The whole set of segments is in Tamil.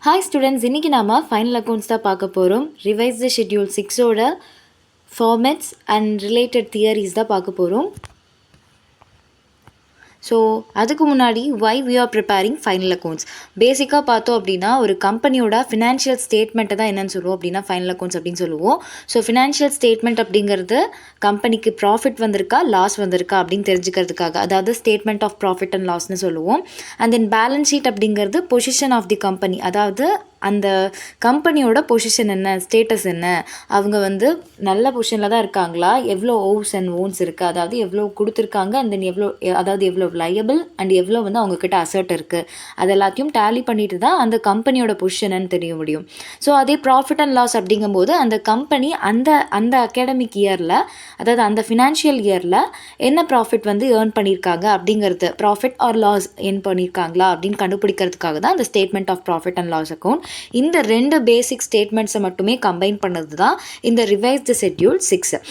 ஹாய் ஸ்டூடெண்ட்ஸ், இன்றைக்கி நாம் ஃபைனல் அக்கௌண்ட்ஸ் தான் பார்க்க போகிறோம். ரிவைஸ் த ஷெட்யூல் 6ஓட ஃபார்மேட்ஸ் அண்ட் ரிலேட்டட் தியரிஸ் தான் பார்க்க போகிறோம். ஸோ அதுக்கு முன்னாடி why we are preparing final accounts. பேசிக்காக பார்த்தோம் அப்படின்னா ஒரு கம்பெனியோட ஃபினான்ஷியல் ஸ்டேட்மெண்ட்டை தான் என்னென்னு சொல்லுவோம் அப்படின்னா ஃபைனல் அக்கௌண்ட்ஸ் அப்படின்னு சொல்லுவோம். ஸோ ஃபினான்ஷியல் ஸ்டேட்மெண்ட் அப்படிங்கிறது கம்பெனிக்கு ப்ராஃபிட் வந்திருக்கா லாஸ் வந்திருக்கா அப்படின்னு தெரிஞ்சுக்கிறதுக்காக, அதாவது ஸ்டேட்மெண்ட் ஆஃப் ப்ராஃபிட் அண்ட் லாஸ்ன்னு சொல்லுவோம். அண்ட் தென் பேலன்ஸ் ஷீட் அப்படிங்கிறது பொசிஷன் ஆஃப் தி கம்பெனி, அதாவது அந்த கம்பெனியோட பொசிஷன் என்ன, ஸ்டேட்டஸ் என்ன, அவங்க நல்ல பொசிஷனில் தான் இருக்காங்களா, எவ்வளோ ஓவ்ஸ் அண்ட் ஓன்ஸ் இருக்குது, அதாவது எவ்வளோ கொடுத்துருக்காங்க அண்ட் தென் எவ்வளோ லயபிள் அண்ட் எவ்வளோ அவங்கக்கிட்ட அசர்ட் இருக்குது, அது எல்லாத்தையும் டேலி பண்ணிட்டு தான் அந்த கம்பெனியோட பொசிஷன்னு தெரிய முடியும். ஸோ அதே ப்ராஃபிட் அண்ட் லாஸ் அப்படிங்கும்போது அந்த கம்பெனி அந்த அகாடமிக் இயரில், அதாவது அந்த ஃபினான்ஷியல் இயரில் என்ன ப்ராஃபிட் ஏர்ன் பண்ணியிருக்காங்க அப்படிங்கிறது, ப்ராஃபிட் ஆர் லாஸ் ஏர்ன் பண்ணியிருக்காங்களா அப்படின்னு கண்டுபிடிக்கிறதுக்காக தான் அந்த statement of profit and loss account. இந்த ரெண்டு பேசிக் ஸ்டேட்மெண்ட்ஸை மட்டுமே கம்பைன் பண்ணது தான் இந்த ரிவைஸ் தி ஷெட்யூல் 6.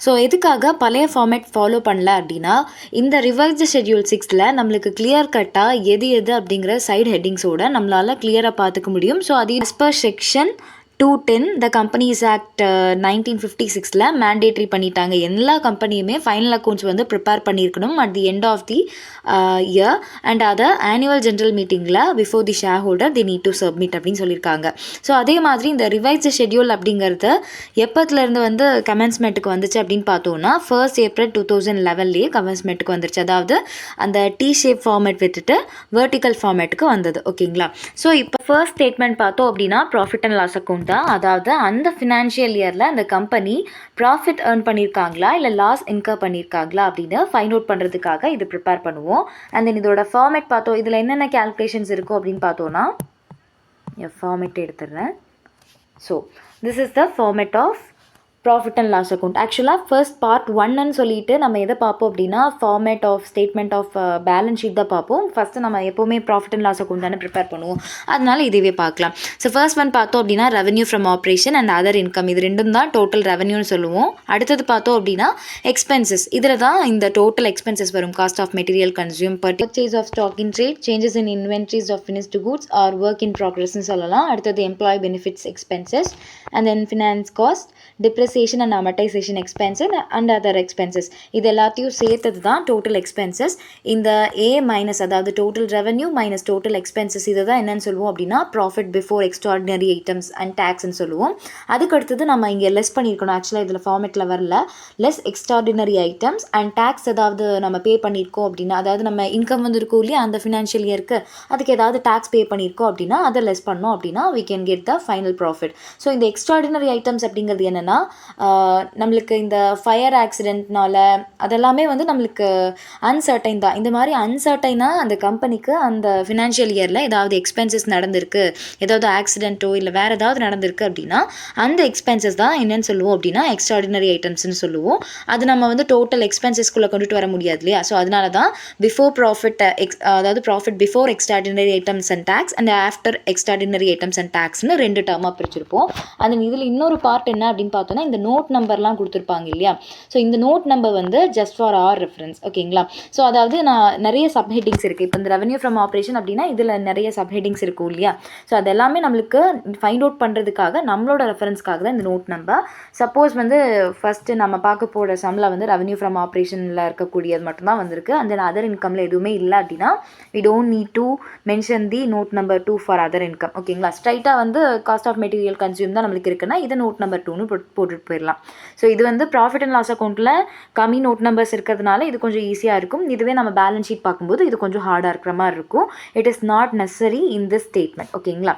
ஸோ எதுக்காக பழைய ஃபார்மேட் ஃபாலோ பண்ணல அப்படின்னா, இந்த ரிவைஸ் தி ஷெட்யூல் 6ல் நம்மளுக்கு கிளியர் கட்டாக எது அப்படிங்கிற சைடு ஹெட்டிங்ஸோட நம்மளால் கிளியராக பார்த்துக்க முடியும். ஸோ அது per section 210 the companies act 1956ல் மேண்டேட்ரி பண்ணிட்டாங்க. எல்லா கம்பெனியுமே ஃபைனல் அக்கௌண்ட்ஸ் ப்ரிப்பேர் பண்ணியிருக்கணும் at the end of the year and அதை ஆனுவல் ஜென்ரல் மீட்டிங்கில் before the shareholder the need to submit அப்படின்னு சொல்லியிருக்காங்க. ஸோ அதே மாதிரி இந்த ரிவைஸ் ஷெட்யூல் அப்படிங்கிறது எப்போத்துலேருந்து கமென்ஸ்மெண்ட்டுக்கு வந்துச்சு அப்படின்னு பார்த்தோன்னா 1st April 2011 கமென்ஸ்மெண்ட்டுக்கு வந்துருச்சு. அதாவது அந்த டி ஷேப் ஃபார்மேட் விட்டுட்டு வெர்டிக்கல் ஃபார்மேட்டுக்கு வந்தது. ஓகேங்களா? ஸோ இப்போ ஃபர்ஸ்ட் ஸ்டேட்மெண்ட் பார்த்தோம் அப்படின்னா ப்ராஃபிட் அண்ட் லாஸ் அக்கௌண்ட் தான். அதாவது அந்த ஃபினான்ஷியல் இயரில் அந்த கம்பெனி ப்ராஃபிட் ஏர்ன் பண்ணியிருக்காங்களா இல்லை லாஸ் இன்கர் பண்ணியிருக்காங்களா அப்படின்னு ஃபைண்ட் அவுட் பண்ணுறதுக்காக இது ப்ரிப்பேர் பண்ணுவோம். அண்ட் தென் இதோட ஃபார்மேட் பார்த்தோம், இதில் என்னென்ன கேல்குலேஷன்ஸ் இருக்கும் அப்படின்னு பார்த்தோன்னா ஃபார்மேட் எடுத்துடுறேன். So this is the format of profit and loss account. ஆக்சுவலாக ஃபர்ஸ்ட் பார்ட் 1ன்னு சொல்லிட்டு நம்ம எதை பார்ப்போம் அப்படின்னா format of statement of balance sheet தான் பார்ப்போம். ஃபஸ்ட்டு நம்ம எப்போவுமே ப்ராஃபிட் அண்ட் லாஸ் அக்கௌண்ட் தானே ப்ரிப்பேர் பண்ணுவோம், அதனால இதுவே பார்க்கலாம். ஸோ ஃபர்ஸ்ட் ஒன் பார்த்தோம் அப்படின்னா revenue from operation and other income, இது ரெண்டும் தான் டோட்டல் ரெவன்யூன்னு சொல்லுவோம். அடுத்தது பார்த்தோம் அப்படின்னா எக்ஸ்பென்சஸ், இதில் தான் இந்த டோட்டல் எக்ஸ்பென்சஸ் வரும். Cost of material consume, purchase of stock in trade, changes in inventories of finished goods or work in ப்ராக்ரஸ்ன்னு சொல்லலாம். அடுத்தது employee benefits expenses and then finance cost, depreciation and amortisation expenses and other expenses, இது எல்லாத்தையும் சேர்த்தது தான் டோட்டல் எக்ஸ்பென்சஸ். இந்த ஏ மைனஸ், அதாவது total revenue minus total expenses, இதை தான் என்னன்னு சொல்லுவோம் அப்படின்னா profit before extraordinary items and டேக்ஸ்ன்னு சொல்லுவோம். அதுக்கு அடுத்தது நம்ம இங்கே லெஸ் பண்ணியிருக்கணும். ஆக்சுவலாக இதில் ஃபார்மேட்டில் வரல. Less extraordinary items and tax ஏதாவது நம்ம பே பண்ணியிருக்கோம் அப்படின்னா, அதாவது நம்ம இன்கம் இருக்கும் இல்லையா அந்த ஃபினான்ஷியல் இயருக்கு, அதுக்கு ஏதாவது டேக்ஸ் பே பண்ணியிருக்கோம் அப்படின்னா அதை லெஸ் பண்ணோம் அப்படின்னா we can get the final profit. So இந்த எக்ஸ்ட்ராடினரி ஐட்டம்ஸ் அப்படிங்கிறது என்னென்னா, நம்மளுக்கு இந்த ஃபயர் ஆக்சிடென்ட்னால அதெல்லாமே நம்மளுக்கு அன்சர்டைன் தான். இந்த மாதிரி அன்சர்டைனாக அந்த கம்பெனிக்கு அந்த ஃபினான்ஷியல் இயரில் ஏதாவது எக்ஸ்பென்சஸ் நடந்திருக்கு, ஏதாவது ஆக்சிடென்ட்டோ இல்லை வேறு ஏதாவது நடந்திருக்கு அப்படின்னா அந்த எக்ஸ்பென்சஸ் தான் என்னென்னு சொல்லுவோம் அப்படின்னா எக்ஸ்ட்ராடினரி ஐட்டம்ஸ்னு சொல்லுவோம். அது நம்ம டோட்டல் எக்ஸ்பென்சஸ்குள்ளே கொண்டுட்டு வர முடியாது இல்லையா? ஸோ அதனால தான் பிஃபோர் ப்ராஃபிட் அதாவது profit before extraordinary items and tax and after extraordinary items and டேக்ஸ்னு 2 டேர்மாக பிரிச்சிருப்போம். அது இதில் இன்னொரு பார்ட் என்ன அப்படின்னு பார்த்தோன்னா, இந்த நோட் நம்பர்லாம் கொடுத்துருப்பாங்க இல்லையா? ஸோ இந்த note number just for our reference. ஓகேங்களா? ஸோ அதாவது நான் நிறைய சப்ஹெட்டிங்ஸ் இருக்குது. இப்போ இந்த ரெவன்யூ ஃப்ரம் ஆப்ரேஷன் அப்படின்னா இதில் நிறைய சப்ஹெட்டிங்ஸ் இருக்கும் இல்லையா? ஸோ அது எல்லாமே நம்மளுக்கு ஃபைண்ட் அவுட் பண்ணுறதுக்காக நம்மளோட ரெஃபரன்ஸ்க்காக தான் இந்த நோட் நம்பர். சப்போஸ் ஃபஸ்ட்டு நம்ம பார்க்க போகிற சம்மில் ரெவன்யூ ஃப்ரம் ஆப்ரேஷனில் இருக்கக்கூடியது மட்டும்தான் வந்திருக்கு. அந்த அதர் இன்கமில் எதுவுமே இல்லை அப்படின்னா we don't need to mention the note number 2 for other income. ஓகேங்களா? ஸ்ட்ரைட்டாக காஸ்ட் ஆஃப் மெட்டீரியல் கன்சியூம் தான் நம்மளுக்கு இருக்குன்னா இதை நோட் நம்பர் 2ன்னு போட்டுட்டு போயிடலாம். ஸோ இது ப்ராஃபிட் அண்ட் லாஸ் அக்கௌண்ட்டில் கம்மி நோட் நம்பர்ஸ் இருக்கிறதுனால இது கொஞ்சம் ஈஸியாக இருக்கும். இதுவே நம்ம பேலன்ஸ் ஷீட் பார்க்கும்போது இது கொஞ்சம் ஹார்டாக இருக்கிற மாதிரி இருக்கும். It is not necessary in this statement. ஓகேங்களா?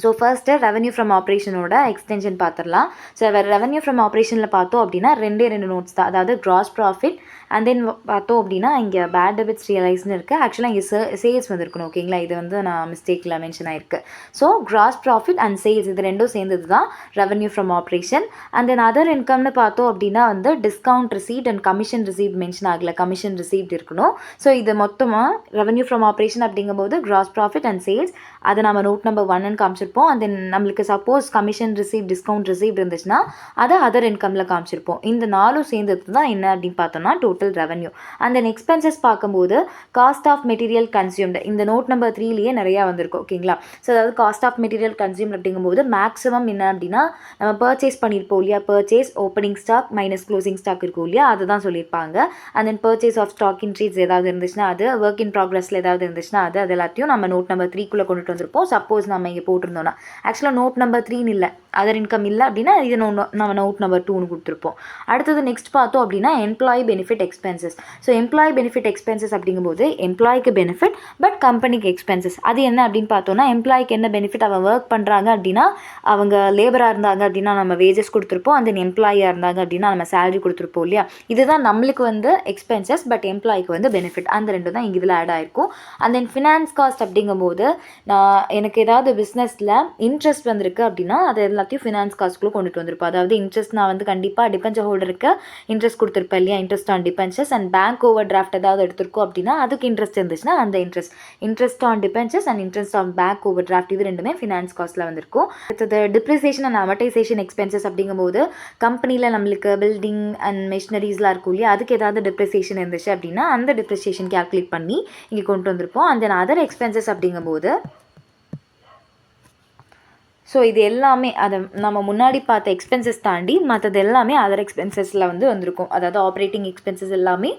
ஸோ ஃபர்ஸ்ட்டு ரெவன்யூ ஃப்ரம் ஆப்ரேஷனோட எக்ஸ்டென்ஷன் பார்த்துடலாம். ஸோ ரெவன்யூ ஃப்ரம் ஆப்ரேஷனில் பார்த்தோம் அப்படின்னா 2 நோட்ஸ் தான். அதாவது கிராஸ் ப்ராஃபிட் அண்ட் தென் பார்த்தோம் அப்படின்னா இங்கே பேட் டெபிட்ஸ் ரியலைஸ்னு இருக்குது. ஆக்சுவலாக இங்கே சேல்ஸ் இருக்கணும். ஓகேங்களா? இது நான் மிஸ்டேக்கில் மென்ஷன் ஆயிருக்கு. So gross profit and sales இது ரெண்டும் சேர்ந்தது தான் revenue from operation. And then other இன்கம்னு பார்த்தோம் அப்படின்னா discount received and commission received mention ஆகலை, கமிஷன் ரிசீப்ட் இருக்கணும். ஸோ இது மொத்தமாக ரெவன்யூ ஃப்ரம் ஆப்ரேஷன் அப்படிங்கும்போது கிராஸ் ப்ராஃபிட் அண்ட் சேல்ஸ், அதை நம்ம நோட் நம்பர் 1ன்னு காமிச்சிருப்போம். அண்ட் தென் நம்மளுக்கு suppose commission received discount received இருந்துச்சுன்னா அதை அதர் இன்கமில் காமிச்சிருப்போம். இந்த 4 சேர்ந்தது தான் என்ன அப்படின்னு பார்த்தோம்னா total total revenue. And then expenses பார்க்கும்போது காஸ்ட் ஆஃப் மெட்டீரியல் கன்சியூம்டு இந்த நோட் நம்பர் 3லேயே நிறையா வந்திருக்கும். ஓகேங்களா. ஸோ அதாவது காஸ்ட் ஆஃப் மெட்டீரியல் கன்சியூம் அப்படிங்கும்போது மேக்ஸிமம் என்ன அப்படின்னா நம்ம பர்ச்சேஸ் பண்ணியிருப்போம் இல்லையா, purchase opening stock minus closing stock இருக்கும் இல்லையா, அதுதான் சொல்லியிருப்பாங்க. And then purchase of stock in trade ஏதாவது இருந்துச்சுன்னா அது, ஒர்க் இன் ப்ராக்ரஸில் ஏதாவது இருந்துச்சுன்னா அது எல்லாத்தையும் நம்ம நோட் நம்பர் 3க்குள்ளே கொண்டுட்டு வந்திருப்போம். சப்போஸ் நம்ம இங்கே போட்டிருந்தோம்னா ஆக்சுவலாக நோட் நம்பர் 3 இல்லை, அதர் இன்கம் இல்லை அப்படின்னா இது நம்ம நோட் நம்பர் 2ன்னு கொடுத்துருப்போம். அடுத்தது நெக்ஸ்ட் பார்த்தோம் அப்படின்னா employee benefit expenses. So employee benefit expenses அப்படிங்கும்போது எம்ப்ளாய்க்கு பெனிஃபிட் பட் கம்பெனிக்கு எக்ஸ்பென்சஸ். அது என்ன அப்படின்னு பார்த்தோம்னா எம்ப்ளாய்க்கு என்ன பெனிஃபிட், அவன் ஒர்க் பண்ணுறாங்க அப்படின்னா அவங்க லேபராக இருந்தாங்க அப்படின்னா நம்ம வேஜஸ் கொடுத்துருப்போம். அந்த எம்ப்ளாயியாக இருந்தாங்க அப்படின்னா நம்ம சேலரி கொடுத்துருப்போம் இல்லையா. இதுதான் நம்மளுக்கு வந்து எக்ஸ்பென்சஸ் பட் எம்ப்ளாய்க்கு வந்து பெனிஃபிட். அந்த ரெண்டு தான் இங்கே இதில் ஆட் ஆகிருக்கும். அண்ட் தென் ஃபினான்ஸ் காஸ்ட் அப்படிங்கும்போது எனக்கு ஏதாவது பிஸ்னஸில் இன்ட்ரெஸ்ட் வந்திருக்கு அப்படின்னா அது எல்லாத்தையும் ஃபினான்ஸ் காஸ்ட்குள்ளே கொண்டுட்டு வந்திருப்போம். அதாவது இன்ட்ரெஸ்ட் நான் வந்து கண்டிப்பாக டிபென்ச்சர் ஹோல்டருக்கு இன்ட்ரெஸ்ட் கொடுத்துருப்பேன் இல்லையா, interest on debentures. And bank over draft ஏதாவது எடுத்திருக்கோம் அப்படின்னா அதுக்கு இன்ட்ரெஸ்ட் இருந்துச்சுன்னா அந்த interest on debentures and interest on bank over draft இது ரெண்டுமே ஃபினான்ஸ் காஸ்ட்டில் வந்திருக்கும். அடுத்தது டிப்ரிசியேஷன் அண்ட் அமர்டைசேஷன் எக்ஸ்பென்சஸ் அப்படிங்கும்போது கம்பெனியில் நம்மளுக்கு பில்டிங் அண்ட் மெஷினரிஸ்லாம் இருக்கும் இல்லையா, அதுக்கு ஏதாவது டிப்ரிசியேஷன் இருந்துச்சு அப்படின்னா அந்த டிப்ரிசியேஷன் கேல்குலேட் பண்ணி இங்கே கொண்டு வந்திருப்போம். அண்ட் தென் அதர் எக்ஸ்பென்சஸ் அப்படிங்கும்போது ஸோ இது எல்லாமே அதை நம்ம முன்னாடி பார்த்த எக்ஸ்பென்சஸ் தாண்டி மற்றது எல்லாமே அதர் எக்ஸ்பென்சஸில் வந்து வந்திருக்கும். அதாவது ஆப்ரேட்டிங் எக்ஸ்பென்சஸ் எல்லாமே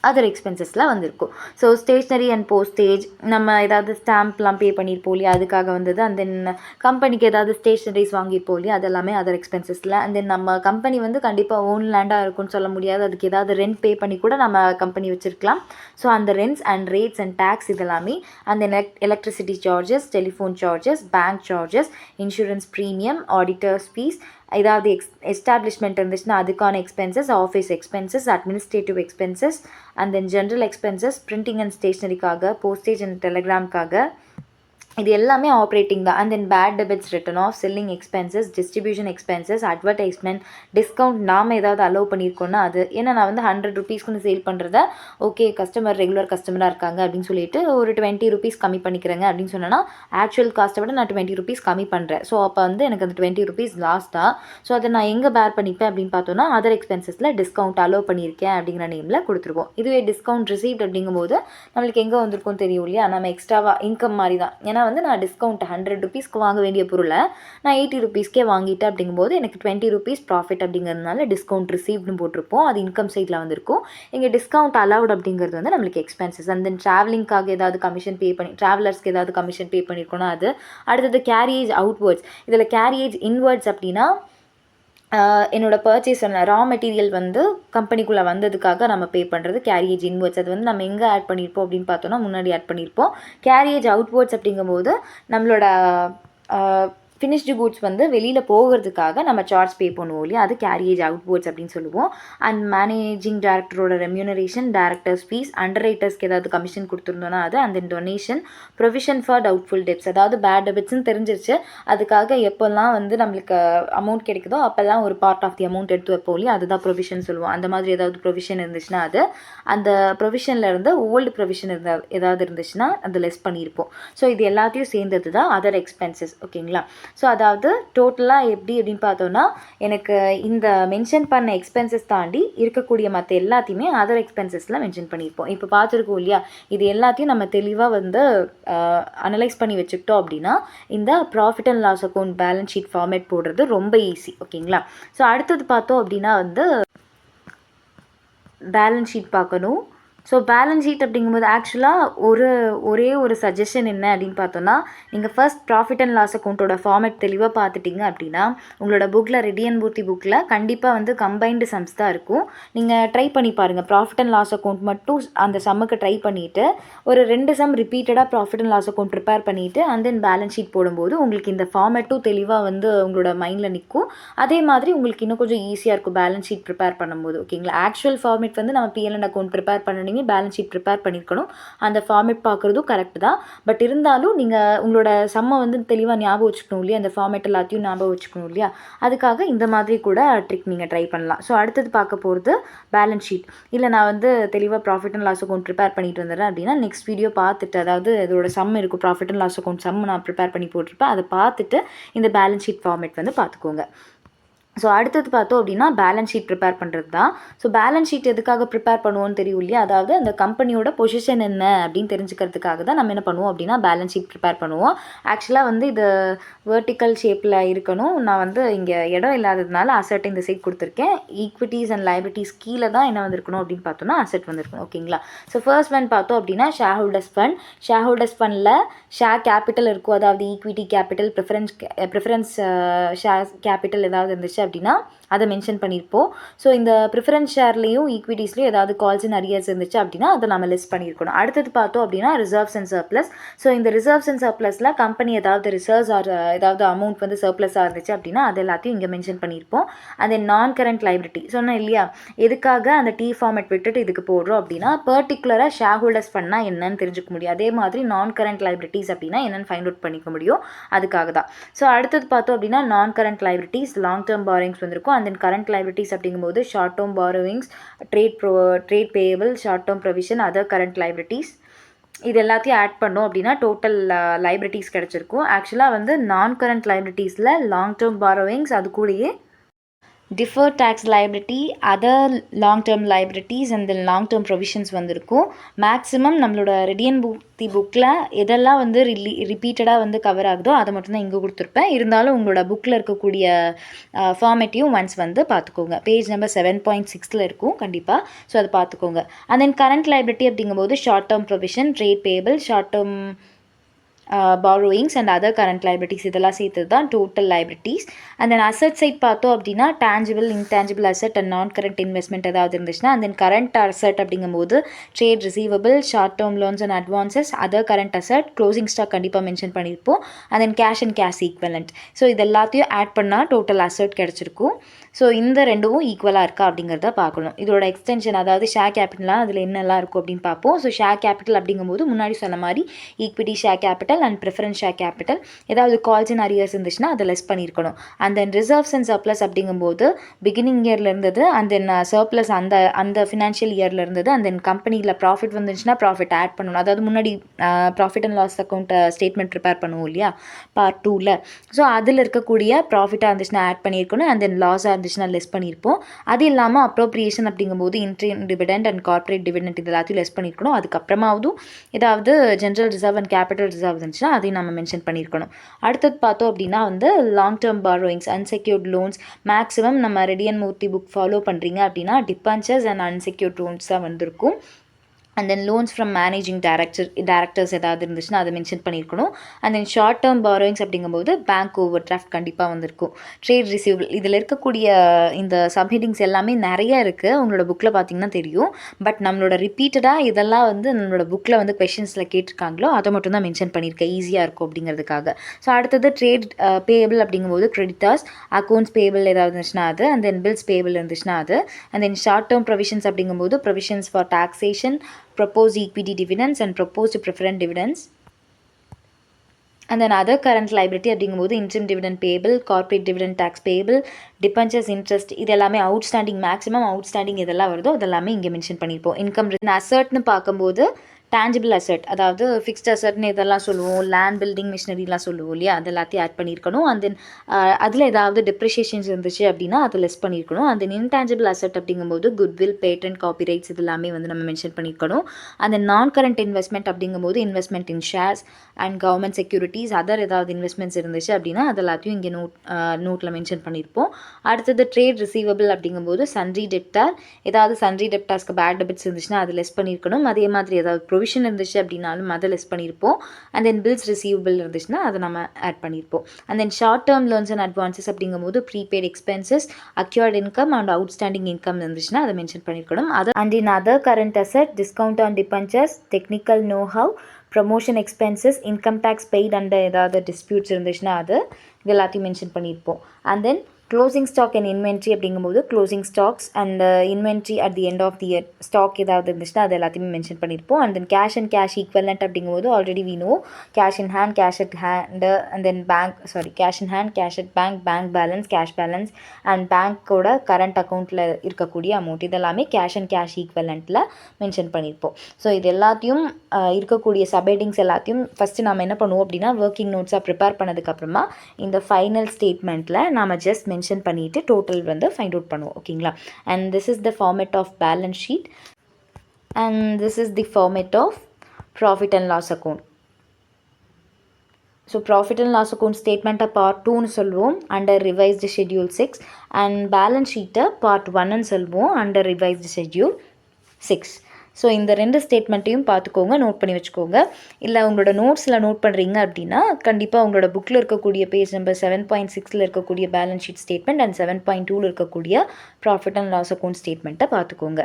அதர் எக்ஸ்பென்சஸில் வந்திருக்கும். ஸோ ஸ்டேஷ்னரி அண்ட் போஸ்டேஜ் நம்ம ஏதாவது ஸ்டாம்ப்லாம் பே பண்ணியிருப்போம் இல்லையா, அதுக்காக வந்தது. அண்ட் தென் கம்பெனிக்கு ஏதாவது ஸ்டேஷ்னரிஸ் வாங்கியிருப்போம் இல்லையா, அது எல்லாமே அதர் எக்ஸ்பென்சஸில். அண்ட் தென் நம்ம கம்பெனி வந்து கண்டிப்பாக ஓன் லேண்டாக இருக்கும்னு சொல்ல முடியாது, அதுக்கு ஏதாவது ரெண்ட் பே பண்ணி கூட நம்ம கம்பெனி வச்சுருக்கலாம். ஸோ அந்த rents and rates and tax இதெல்லாமே. And then electricity charges, telephone charges, bank charges, insurance premium, auditors fees, ஏதாவது எஸ்டாப்ளிஷ்மெண்ட் இருந்துச்சுன்னா அதுக்கான expenses, office expenses, administrative expenses, and then general expenses, printing and ஸ்டேஷ்னரிக்காக, போஸ்டேஜ் அண்ட் டெலிகிராம்காக, இது எல்லாமே ஆப்ரேட்டிங் தான். And then bad debits written off, selling expenses, distribution expenses, advertisement, discount நாம் ஏதாவது அலோவ் பண்ணியிருக்கோன்னா அது. ஏன்னா நான் வந்து 100 rupeesக்கு சேல் பண்ணுறத ஓகே கஸ்டமர் ரெகுலர் கஸ்டமராக இருக்காங்க அப்படின்னு சொல்லிட்டு ஒரு 20 rupees கம்மி பண்ணிக்கிறேங்க அப்படின்னு சொன்னேன்னா ஆக்சுவல் காஸ்ட்டை விட நான் 20 rupees கம்மி பண்ணுறேன். ஸோ அப்போ வந்து எனக்கு அந்த 20 rupees லாஸ் தான். ஸோ அதை நான் எங்கே பேர் பண்ணிப்பேன் அப்படின்னு பார்த்தோன்னா அதர் எக்ஸ்பென்சஸில் டிஸ்கவுண்ட் அலோவ் பண்ணியிருக்கேன் அப்படிங்கிற நேமில் கொடுத்துருவோம். இதுவே டிஸ்கவுண்ட் ரிசீவ்ட் அப்படிங்கும்போது நம்மளுக்கு எங்கே வந்திருக்கும் தெரியும் இல்லையா, நம்ம எக்ஸ்ட்ராவாக இன்கம் மாதிரி தான். ஏன்னா வந்து நான் டிஸ்கவுண்ட் 100 rupeesக்கு வாங்க வேண்டிய பொருளை நான் 80 rupeesக்கே வாங்கிட்டேன் அப்படிங்கும்போது எனக்கு 20 rupees ப்ராஃபிட் அப்படிங்கிறதுனால டிஸ்கவுண்ட் ரிசீவ்னு போட்டிருப்போம். அது இன்கம் சைடில் வந்திருக்கும். இங்கே டிஸ்கவுண்ட் அலவுட் அப்படிங்கிறது வந்து நம்மளுக்கு எக்ஸ்பென்சஸ். அண்ட் தென் ட்ராவலிங்காக ஏதாவது கமிஷன் பே பண்ணி ட்ராவலர்ஸ்க்கு ஏதாவது கமிஷன் பே பண்ணியிருக்கோன்னா அது. அடுத்தது கேரியேஜ் அவுட்வேர்ட்ஸ். இதில் கேரியேஜ் இன்வேர்ட்ஸ் அப்படின்னா என்னோடய பர்ச்சேஸ் ரா மெட்டீரியல் வந்து கம்பெனிக்குள்ளே வந்ததுக்காக நம்ம பே பண்ணுறது கேரியேஜ் இன்வேர்ட்ஸ். அது வந்து நம்ம எங்கே ஆட் பண்ணியிருப்போம் அப்படின்னு பார்த்தோன்னா முன்னாடி ஆட் பண்ணியிருப்போம். கேரியேஜ் அவுட்வேர்ட்ஸ் அப்படிங்கும்போது நம்மளோட ஃபினிஷ்டு கூட்ஸ் வந்து வெளியில் போகிறதுக்காக நம்ம சார்ஜ் பே பண்ணுவோம் இல்லையா, அது கேரியேஜ் அவுட்வேர்ட்ஸ் அப்படின்னு சொல்லுவோம். அண்ட் மேனேஜிங் டேரக்டரோட ரெம்யூனரேஷன், டேரக்டர்ஸ் ஃபீஸ், அண்டர் ரைட்டர்ஸ்க்கு ஏதாவது கமிஷன் கொடுத்துருந்தோன்னா அது. And then donation, provision for doubtful debts, அதாவது பேட் டெபிட்ஸ்ன்னு தெரிஞ்சிருச்சு அதுக்காக எப்போல்லாம் வந்து நம்மளுக்கு அமௌண்ட் கிடைக்குதோ அப்போல்லாம் ஒரு பார்ட் ஆஃப் தி அமௌண்ட் எடுத்து வைப்போம் இல்லையா, அதுதான் ப்ரொவிஷன் சொல்லுவோம். அந்த மாதிரி ஏதாவது ப்ரொவிஷன் இருந்துச்சுன்னா அது. அந்த ப்ரொவிஷனில் இருந்து ஓல்டு ப்ரொவிஷன் ஏதாவது இருந்துச்சுன்னா அது லெஸ் பண்ணியிருப்போம். ஸோ இது எல்லாத்தையும் சேர்ந்தது தான் அதர் எக்ஸ்பென்சஸ். ஓகேங்களா. ஸோ அதாவது டோட்டலாக எப்படி அப்படின்னு பார்த்தோன்னா எனக்கு இந்த மென்ஷன் பண்ண எக்ஸ்பென்சஸ் தாண்டி இருக்கக்கூடிய மற்ற எல்லாத்தையுமே அதர் எக்ஸ்பென்சஸில் மென்ஷன் பண்ணியிருப்போம். இப்போ பார்த்துருக்கோம் இல்லையா, இது எல்லாத்தையும் நம்ம தெளிவாக வந்து அனலைஸ் பண்ணி வச்சுக்கிட்டோம் அப்படின்னா இந்த profit and loss account balance sheet format போடுறது ரொம்ப ஈஸி. ஓகேங்களா. ஸோ அடுத்தது பார்த்தோம் அப்படின்னா வந்து பேலன்ஸ் ஷீட் பார்க்கணும். ஸோ பேலன்ஸ் ஷீட் அப்படிங்கும்போது ஆக்சுவலாக ஒரே ஒரு சஜஷன் என்ன அப்படின்னு பார்த்தோன்னா, நீங்கள் ஃபர்ஸ்ட் ப்ராஃபிட் அண்ட் லாஸ் அக்கௌண்ட்டோட ஃபார்மேட் தெளிவாக பார்த்துட்டிங்க அப்படின்னா உங்களோட புக்கில் ரெடி அண்ட் பூர்த்தி புக்கில் கண்டிப்பாக வந்து கம்பைன்டு சம்ஸ் தான் இருக்கும். நீங்கள் ட்ரை பண்ணி பாருங்கள். ப்ராஃபிட் அண்ட் லாஸ் அக்கௌண்ட் மட்டும் அந்த சம்முக்கு ட்ரை பண்ணிவிட்டு ஒரு 2 சம் ரிப்பீட்டடாக profit and loss account prepare பண்ணிவிட்டு அண்ட் தென் பேலன்ஸ் ஷீட் போடும்போது உங்களுக்கு இந்த ஃபார்மேட்டும் தெளிவாக வந்து உங்களோட மைண்டில் நிற்கும். அதே மாதிரி உங்களுக்கு இன்னும் கொஞ்சம் ஈஸியாக இருக்கும் பேலன்ஸ் ஷீட் ப்ரிப்பேர் பண்ணும்போது. ஓகேங்களா. ஆக்சுவல் ஃபார்மேட் வந்து நம்ம பிஎல் அண்ட் அக்கௌண்ட் ப்ரிப்பேர் பண்ணி பேலன்ஸ் ஷீட் ப்ரிப்பேர் பண்ணியிருக்கணும். அந்த ஃபார்மேட் பார்க்குறதும் கரெக்ட் தான். பட் இருந்தாலும் நீங்கள் உங்களோட சம்மை வந்து தெளிவாக ஞாபகம் வச்சுக்கணும் இல்லையா, அந்த ஃபார்மேட் எல்லாத்தையும் ஞாபகம் வச்சுக்கணும் இல்லையா, அதுக்காக இந்த மாதிரி கூட ட்ரிக் நீங்கள் ட்ரை பண்ணலாம். ஸோ அடுத்தது பார்க்க போகிறது பேலன்ஸ் ஷீட். இல்லை நான் வந்து தெளிவாக profit and loss account prepare பண்ணிட்டு வந்துடுறேன் அப்படின்னா நெக்ஸ்ட் வீடியோ பார்த்துட்டு, அதாவது இதோட சம் இருக்கும் profit and loss account sum நான் ப்ரிப்பேர் பண்ணி போட்டிருப்பேன், அதை பார்த்துட்டு இந்த பேலன்ஸ் ஷீட் ஃபார்மேட் வந்து பார்த்துக்கோங்க. ஸோ அடுத்தது பார்த்தோம் அப்படின்னா பேலன்ஸ் ஷீட் ப்ரிப்பேர் பண்ணுறது தான். ஸோ பேலன்ஸ் ஷீட் எதுக்காக ப்ரிப்பேர் பண்ணுவோம்னு தெரியும் இல்லையா, அதாவது அந்த கம்பெனியோட பொசிஷன் என்ன அப்படின்னு தெரிஞ்சுக்கிறதுக்காக தான் நம்ம என்ன பண்ணுவோம் அப்படின்னா பேலன்ஸ் ஷீட் ப்ரிப்பேர் பண்ணுவோம். ஆக்சுவலாக வந்து இது வெர்டிக்கல் ஷேப்பில் இருக்கணும். நான் வந்து இங்கே இடம் இல்லாததுனால அசெட் இந்த சைட் கொடுத்துருக்கேன். ஈக்விட்டிஸ் அண்ட் லைபிலிட்டிஸ் கீழே தான் என்ன வந்திருக்கணும் அப்படின்னு பார்த்தோன்னா அசெட் வந்திருக்கணும். ஓகேங்களா. ஸோ ஃபர்ஸ்ட் ஒன் பார்த்தோம் அப்படின்னா share holders fund. Share holders ஃபண்டில் ஷேர் கேபிட்டல் இருக்கும், அதாவது equity capital, preference share capital ஏதாவது இருந்துச்சு அப்படின்னா அதை மென்ஷன் பண்ணியிருப்போம். ஸோ இந்த ப்ரிஃபரன்ஸ் ஷேர்லேயும் ஈக்விட்டிஸ்லேயும் ஏதாவது கால்ஸ் அண்ட் அரியர்ஸ் இருந்துச்சு அப்படின்னா அதை நம்ம லிஸ்ட் பண்ணியிருக்கணும். அடுத்தது பார்த்தோம் அப்படின்னா ரிசர்வ்ஸ் அண்ட் சர்ப்ளஸ். ஸோ இந்த ரிசர்வ்ஸ் அண்ட் சர்ப்ளஸில் கம்பெனி ஏதாவது ரிசர்வ்ஸ் ஆர் ஏதாவது அமௌண்ட் வந்து சர்ப்ளஸாக இருந்துச்சு அப்படின்னா அது எல்லாத்தையும் இங்கே மென்ஷன் பண்ணியிருப்போம். அந்த நான் கரண்ட் லைபிலிட்டி சொன்னேன் இல்லையா, எதுக்காக அந்த டி ஃபார்மேட் விட்டுட்டு இதுக்கு போடுறோம் அப்படின்னா பர்டிகுலராக ஷேர் ஹோல்டர்ஸ் பண்ணால் என்னன்னு தெரிஞ்சுக்க முடியும். அதே மாதிரி நான் கரண்ட் லைபிலிட்டிஸ் அப்படின்னா என்னென்னு ஃபைண்ட் அவுட் பண்ணிக்க முடியும், அதுக்காக தான். ஸோ அடுத்தது பார்த்தோம் அப்படின்னா நான் current liabilities, long term borrowings வந்திருக்கும். அண்ட் தென் கரண்ட் லைபிலிட்டிஸ் அப்படிங்கும்போது short term borrowings, trade payable, short term provision, other current liabilities, இது எல்லாத்தையும் ஆட் பண்ணோம் அப்படின்னா டோட்டல் லைபிலிட்டிஸ் கிடச்சிருக்கும். ஆக்சுவலாக வந்து நான் கரண்ட் லைபிலிட்டிஸில் லாங் டேர்ம் பாரோவிங்ஸ், அது கூடயே deferred tax liability, other long term liabilities and then long term provisions வந்திருக்கும். மேக்ஸிமம் நம்மளோட ரெடியன் புக்கில் எதெல்லாம் வந்து ரிப்பீட்டடாக வந்து கவர் ஆகுதோ அதை மட்டும்தான் இங்கே கொடுத்துருப்பேன். இருந்தாலும் உங்களோட புக்கில் இருக்கக்கூடிய ஃபார்மேட்டையும் ஒன்ஸ் வந்து பார்த்துக்கோங்க. பேஜ் நம்பர் 7.6 இருக்கும் கண்டிப்பாக. ஸோ அதை பார்த்துக்கோங்க. அண்ட் தென் கரண்ட் லைபிலிட்டி அப்படிங்கும்போது short term provision, trade payable, short term borrowings and other current liabilities இதெல்லாம் சேர்த்தது தான் total liabilities. And then asset side பார்த்தோம் அப்படின்னா tangible, intangible asset and non current investment ஏதாவது இருந்துச்சுன்னா, அண்ட் தென் கரண்ட் அசட் அப்படிங்கும்போது trade receivable, short term loans and advances, other current asset, closing stock கண்டிப்பாக மென்ஷன் பண்ணியிருப்போம். And then cash and cash equivalent. So இது எல்லாத்தையும் ஆட் பண்ணால் டோட்டல் அசட் கிடச்சிருக்கும். ஸோ இந்த ரெண்டும் ஈக்குவலாக இருக்கா அப்படிங்கிறத பார்க்கணும். இதோட எக்ஸ்டென்ஷன் அதாவது ஷேர் கேபிட்டலாம் அதில் என்னெல்லாம் இருக்கும் அப்படின்னு பார்ப்போம். ஸோ ஷேர் கேபிட்டல் அப்படிங்கும்போது முன்னாடி சொன்ன மாதிரி equity share capital and preference share capital, ஏதாவது கால்ஸ் அண்ட் அரியர்ஸ் இருந்துச்சுன்னா அதை லெஸ் பண்ணியிருக்கணும். And then reserves and surplus அப்படிங்கும்போது பிகினிங் இயரில் இருந்தது, அண்ட் தென் சர்ப்ளஸ் அந்த ஃபினான்ஷியல் இயரில் இருந்தது. அண்ட் தென் கம்பெனியில் ப்ராஃபிட் வந்துச்சுன்னா ப்ராஃபிட் ஆட் பண்ணணும். அதாவது முன்னாடி profit and loss account statement prepare பண்ணுவோம் இல்லையா பார்ட் 2ல். ஸோ அதில் இருக்கக்கூடிய ப்ராஃபிட்டாக இருந்துச்சுன்னா ஆட் பண்ணியிருக்கணும். அண்ட் தென் லாஸாக இருந்துச்சுன்னா லெஸ் பண்ணியிருப்போம். அது இல்லாமல் அப்ரோப்ரியேஷன் அப்படிங்கும்போது interim dividend and corporate dividend இது எல்லாத்தையும் லெஸ் பண்ணியிருக்கணும். அதுக்கப்புறமாவதும் ஏதாவது general reserve and capital reserve இருந்துச்சுன்னா அதையும் நம்ம மென்ஷன் பண்ணியிருக்கணும். அடுத்தது பார்த்தோம் அப்படின்னா வந்து long term borrowings, unsecured loans. Maximum நம்ம ரெடியன் மூர்த்தி புக் ஃபாலோ பண்ணுறீங்க அப்படின்னா டிபென்ச்சர்ஸ் அண்ட் அன்செக்யூர்ட் லோன்ஸ் தான் வந்திருக்கும். And then loans from managing directors ஏதாவது இருந்துச்சுன்னா அதை மென்ஷன் பண்ணியிருக்கணும். And then short term borrowings அப்படிங்கும்போது பேங்க் ஓவர் டிராஃப்ட் கண்டிப்பாக வந்திருக்கும். ட்ரேட் ரிசீவபிள், இதில் இருக்கக்கூடிய இந்த சப்ஹெட்டிங்ஸ் எல்லாமே நிறைய இருக்குது, உங்களோட புக்கில் பார்த்தீங்கன்னா தெரியும். பட் நம்மளோட ரிப்பீட்டடாக இதெல்லாம் வந்து நம்மளோட புக்கில் வந்து கொஷின்ஸில் கேட்டிருக்காங்களோ அதை மட்டும் தான் மென்ஷன் பண்ணியிருக்கேன், ஈஸியாக இருக்கும் அப்படிங்கிறதுக்காக. ஸோ அடுத்தது ட்ரேட் பேயபிள் அப்படிங்கும்போது கிரெடிட்டார்ஸ், அக்கௌண்ட்ஸ் பேயபிள் ஏதாவது இருந்துச்சுன்னா அது, அண்ட் தென் பில்ஸ் பேயபிள் இருந்துச்சுன்னா அது. And then short term provisions அப்படிங்கும்போது provisions for taxation, proposed equity dividends and proposed preferred dividends. And then other current liability அப்படிங்கும்போது interim dividend payable, corporate dividend tax payable, debentures interest, இது எல்லாமே அவுட்ஸ்டாண்டிங், மேக்ஸிமம் அவுட்ஸ்டாண்டிங் இதெல்லாம் வருதோ அதெல்லாமே இங்கே மென்ஷன் பண்ணியிருப்போம். இன்கம் அசர்ட்னு பார்க்கும்போது டேஞ்சிபிள் அசட், அதாவது ஃபிக்ஸ்ட் அசட்னு இதெல்லாம் சொல்லுவோம், லேண்ட் பில்டிங் மிஷினரிலாம் சொல்லுவோம் இல்லையா, அது எல்லாத்தையும் ஆட் பண்ணியிருக்கணும். அண்ட் தென் அதில் ஏதாவது டெப்ரிஷியேஷன்ஸ் இருந்துச்சு அப்படின்னா அதை லெஸ் பண்ணியிருக்கணும். அண்ட் தென் இன்டான்ஜிபிள் அசட் அப்படிங்கும்போது குட்வில், பேட்டன்ட், காப்பிரைட்ஸ் இது எல்லாமே வந்து நம்ம மென்ஷன் பண்ணியிருக்கணும். அந்த நான் கரண்ட் இன்வெஸ்ட்மெண்ட் அப்படிங்கும்போது investment in shares and government securities, other ஏதாவது இன்வெஸ்ட்மெண்ட்ஸ் இருந்துச்சு அப்படின்னா அது எல்லாத்தையும் இங்கே நோட்டில் மென்ஷன் பண்ணியிருப்போம். அடுத்தது ட்ரேட் ரிசீவபிள் அப்படிங்கும்போது சன்ரி டெப்டார், ஏதாவது சன்ரி டெப்டார்ஸ்க்கு பேட் டெபிட்ஸ் இருந்துச்சுன்னா அது லெஸ் பண்ணியிருக்கணும். அதே மாதிரி ஏதாவது ப்ரொவிஷன் இருந்துச்சு அப்படின்னாலும் அதை லெஸ் பண்ணியிருப்போம். அண்ட் தென் பில்ஸ் ரிசீவபிள் இருந்துச்சுன்னா அதை நம்ம ஆட் பண்ணியிருப்போம். And then short term loans and advances அப்படிங்கும்போது prepaid expenses, accrued income and outstanding income இருந்துச்சுன்னா அதை மென்ஷன் பண்ணியிருக்கணும். அது and in other current asset, discount on debentures, technical know how, promotion expenses, income tax paid and ஏதாவது டிஸ்பியூட்ஸ் இருந்துச்சுன்னா அது இது எல்லாத்தையும் மென்ஷன் பண்ணியிருப்போம். And then closing stock and inventory அப்படிங்கும்போது closing stocks and inventory at the end of the year stock ஏதாவது இருந்துச்சுன்னா அது எல்லாத்தையுமே மென்ஷன் பண்ணியிருப்போம். And then cash and cash equivalent அப்படிங்கும்போது already we know cash in hand, cash at hand, and then cash in hand, cash at bank, bank balance, cash balance and பேங்க்கோட கரண்ட் அக்கௌண்ட்டில் இருக்கக்கூடிய அமௌண்ட் இதெல்லாமே கேஷ் அண்ட் கேஷ் ஈக்வலண்ட்டில் மென்ஷன் பண்ணியிருப்போம். ஸோ இது எல்லாத்தையும் இருக்கக்கூடிய சப்ஹெட்டிங்ஸ் எல்லாத்தையும் ஃபஸ்ட்டு நம்ம என்ன பண்ணுவோம் அப்படின்னா ஒர்க்கிங் நோட்ஸாக ப்ரிப்பேர் பண்ணதுக்கப்புறமா இந்த ஃபைனல் ஸ்டேட்மெண்ட்டில் நம்ம ஜஸ்ட் மென்ஷன் பண்ணிவிட்டு டோட்டல் வந்து ஃபைண்ட் அவுட் பண்ணுவோம். ஓகேங்களா? And this is the format of balance sheet and this is the format of profit and loss account. So profit and loss account ஸ்டேட்மெண்ட்டை பார்ட் 2ன்னு சொல்லுவோம் under revised schedule 6 and balance ஷீட்டை பார்ட் 1ன்னு சொல்லுவோம் அண்டர் ரிவைஸ்டு ஷெட்யூல் 6. ஸோ இந்த 2 ஸ்டேட்மெண்ட்டையும் பார்த்துக்கோங்க, நோட் பண்ணி வச்சுக்கோங்க. இல்லை உங்களோட நோட்ஸில் நோட் பண்ணுறீங்க அப்படின்னா கண்டிப்பாக உங்களோட புக்கில் இருக்கக்கூடிய பேஜ் நம்பர் 7.6 இருக்கக்கூடிய பேலன்ஸ் ஷீட் ஸ்டேட்மெண்ட் அண்ட் 7.2 இருக்கக்கூடிய ப்ராஃபிட் அண்ட் லாஸ் அக்கௌண்ட் ஸ்டேட்மெண்ட்டை பார்த்துக்கோங்க.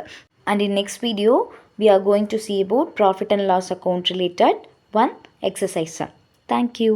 And in next video we are going to see about profit and loss account related one exercise. Thank you.